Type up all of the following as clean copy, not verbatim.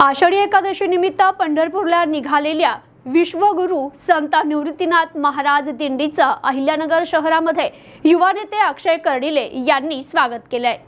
आषाढी एकादशी निमित्त पंढरपूरला निघालेल्या विश्वगुरु संत निवृत्तीनाथ महाराज दिंडीचं अहिल्यानगर शहरामध्ये युवा नेते अक्षय कर्डिले यांनी स्वागत केलंय।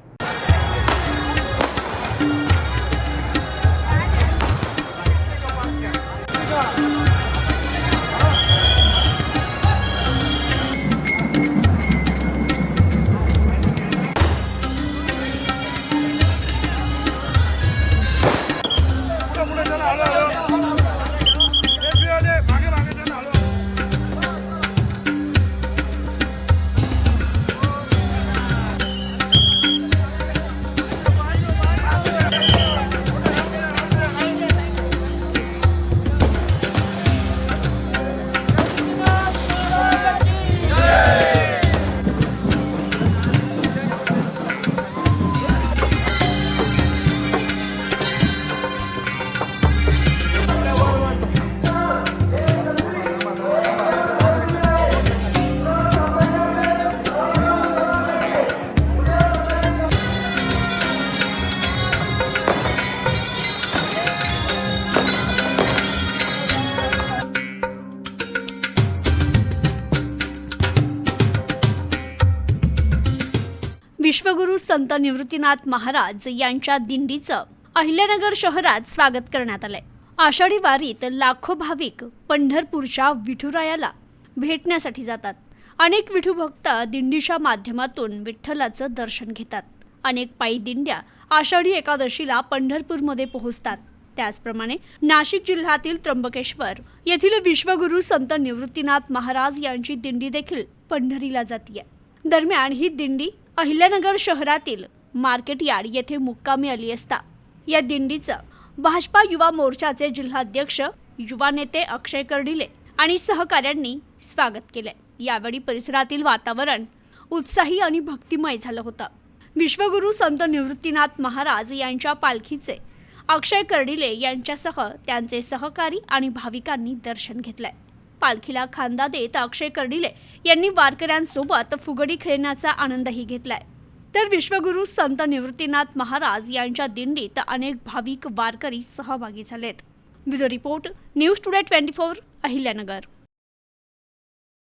विश्वगुरु संत निवृत्तीनाथ महाराज यांच्या दिंडीचं अहिल्यानगर शहरात स्वागत करण्यात आलंय। आषाढी वारीत लाखो भाविक पंढरपूरच्या विठुरायाला भेटण्यासाठी जातात। अनेक विठू भक्त दिंडीच्या माध्यमातून विठ्ठलाचं दर्शन घेतात। अनेक पायी दिंड्या आषाढी एकादशीला पंढरपूरमध्ये पोहोचतात। त्याचप्रमाणे नाशिक जिल्ह्यातील त्र्यंबकेश्वर येथील विश्वगुरु संत निवृत्तीनाथ महाराज यांची दिंडी देखील पंढरीला जातीये। दरम्यान ही दिंडी अहिल्यानगर शहरातील मार्केट यार्ड येथे मुक्कामी आली असता या दिंडीचं भाजपा युवा मोर्चाचे जिल्हाध्यक्ष युवा नेते अक्षय कर्डिले आणि सहकाऱ्यांनी स्वागत केले। यावेळी परिसरातील वातावरण उत्साही आणि भक्तिमय झालं होतं। विश्वगुरु संत निवृत्तीनाथ महाराज यांच्या पालखीचे अक्षय कर्डिले यांच्यासह त्यांचे सहकारी आणि भाविकांनी दर्शन घेतलंय। पालखीला खांदा देत अक्षय कर्डिले यांनी वारकऱ्यांसोबत फुगडी खेळण्याचा आनंदही घेतलाय। तर विश्वगुरु संत निवृत्तीनाथ महाराज यांच्या दिंडीत अनेक भाविक वारकरी सहभागी झालेत। Bureau report news today 24 Ahilyanagar.